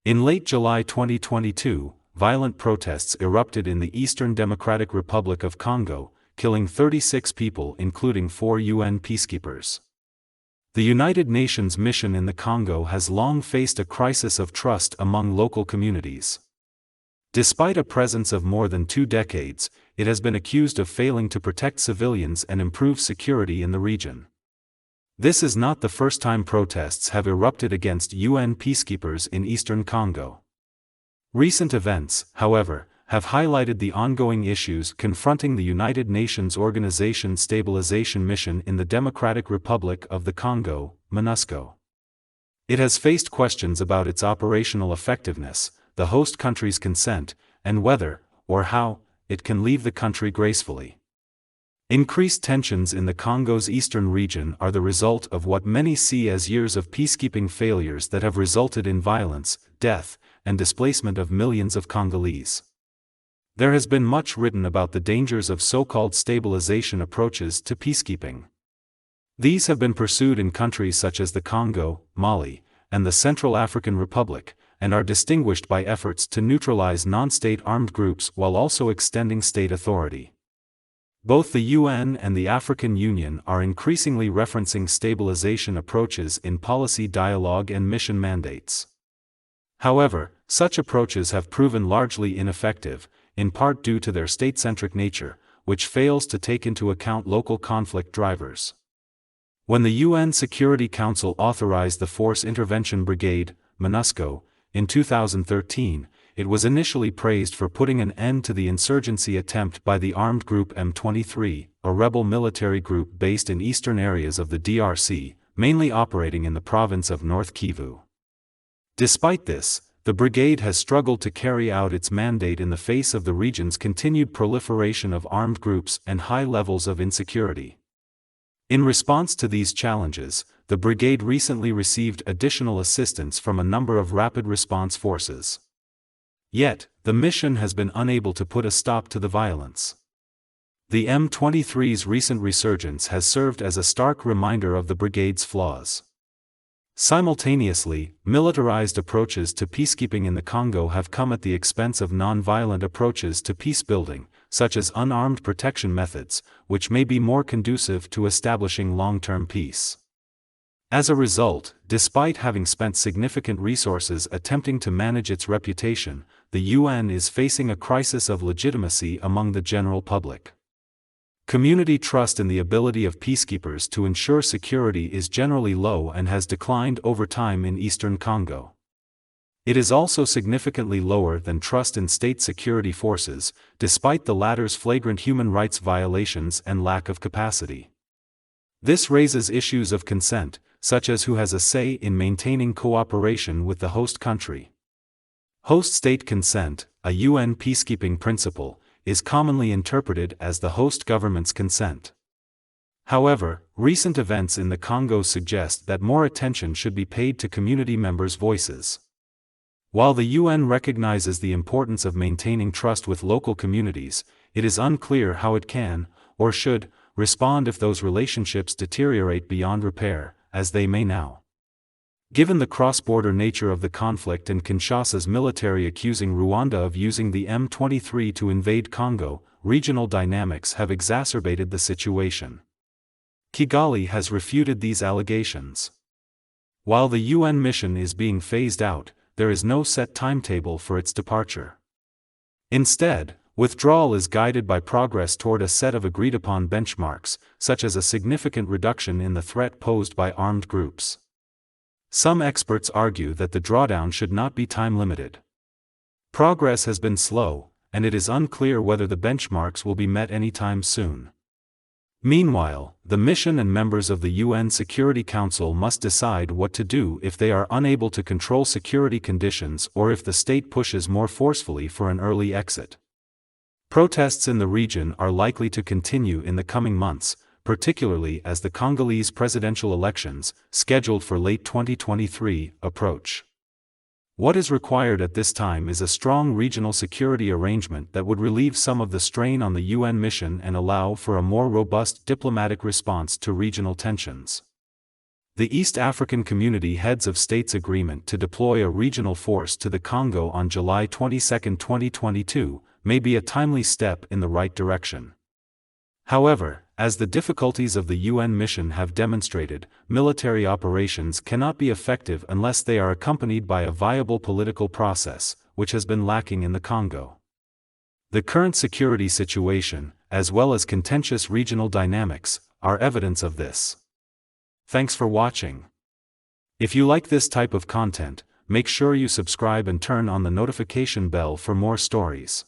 In late July 2022, violent protests erupted in the Eastern Democratic Republic of Congo, killing 36 people including 4 UN peacekeepers. The United Nations mission in the Congo has long faced a crisis of trust among local communities. Despite a presence of more than 2 decades, it has been accused of failing to protect civilians and improve security in the region. This is not the first time protests have erupted against UN peacekeepers in eastern Congo. Recent events, however, have highlighted the ongoing issues confronting the United Nations Organization's Stabilization Mission in the Democratic Republic of the Congo, MONUSCO. It has faced questions about its operational effectiveness, the host country's consent, and whether, or how, it can leave the country gracefully. Increased tensions in the Congo's eastern region are the result of what many see as years of peacekeeping failures that have resulted in violence, death, and displacement of millions of Congolese. There has been much written about the dangers of so-called stabilization approaches to peacekeeping. These have been pursued in countries such as the Congo, Mali, and the Central African Republic, and are distinguished by efforts to neutralize non-state armed groups while also extending state authority. Both the UN and the African Union are increasingly referencing stabilization approaches in policy dialogue and mission mandates. However, such approaches have proven largely ineffective, in part due to their state-centric nature, which fails to take into account local conflict drivers. When the UN Security Council authorized the Force Intervention Brigade, MONUSCO, in 2013, it was initially praised for putting an end to the insurgency attempt by the armed group M23, a rebel military group based in eastern areas of the DRC, mainly operating in the province of North Kivu. Despite this, the brigade has struggled to carry out its mandate in the face of the region's continued proliferation of armed groups and high levels of insecurity. In response to these challenges, the brigade recently received additional assistance from a number of rapid response forces. Yet, the mission has been unable to put a stop to the violence. The M23's recent resurgence has served as a stark reminder of the brigade's flaws. Simultaneously, militarized approaches to peacekeeping in the Congo have come at the expense of non-violent approaches to peacebuilding, such as unarmed protection methods, which may be more conducive to establishing long-term peace. As a result, despite having spent significant resources attempting to manage its reputation, the UN is facing a crisis of legitimacy among the general public. Community trust in the ability of peacekeepers to ensure security is generally low and has declined over time in eastern Congo. It is also significantly lower than trust in state security forces, despite the latter's flagrant human rights violations and lack of capacity. This raises issues of consent, such as who has a say in maintaining cooperation with the host country. Host state consent, a UN peacekeeping principle, is commonly interpreted as the host government's consent. However, recent events in the Congo suggest that more attention should be paid to community members' voices. While the UN recognizes the importance of maintaining trust with local communities, it is unclear how it can, or should, respond if those relationships deteriorate beyond repair, as they may now. Given the cross-border nature of the conflict and Kinshasa's military accusing Rwanda of using the M23 to invade Congo, regional dynamics have exacerbated the situation. Kigali has refuted these allegations. While the UN mission is being phased out, there is no set timetable for its departure. Instead, withdrawal is guided by progress toward a set of agreed-upon benchmarks, such as a significant reduction in the threat posed by armed groups. Some experts argue that the drawdown should not be time-limited. Progress has been slow, and it is unclear whether the benchmarks will be met anytime soon. Meanwhile, the mission and members of the UN Security Council must decide what to do if they are unable to control security conditions or if the state pushes more forcefully for an early exit. Protests in the region are likely to continue in the coming months, particularly as the Congolese presidential elections, scheduled for late 2023, approach. What is required at this time is a strong regional security arrangement that would relieve some of the strain on the UN mission and allow for a more robust diplomatic response to regional tensions. The East African Community Heads of States agreement to deploy a regional force to the Congo on July 22, 2022, may be a timely step in the right direction. However, as the difficulties of the UN mission have demonstrated, military operations cannot be effective unless they are accompanied by a viable political process, which has been lacking in the Congo. The current security situation, as well as contentious regional dynamics, are evidence of this. Thanks for watching. If you like this type of content, make sure you subscribe and turn on the notification bell for more stories.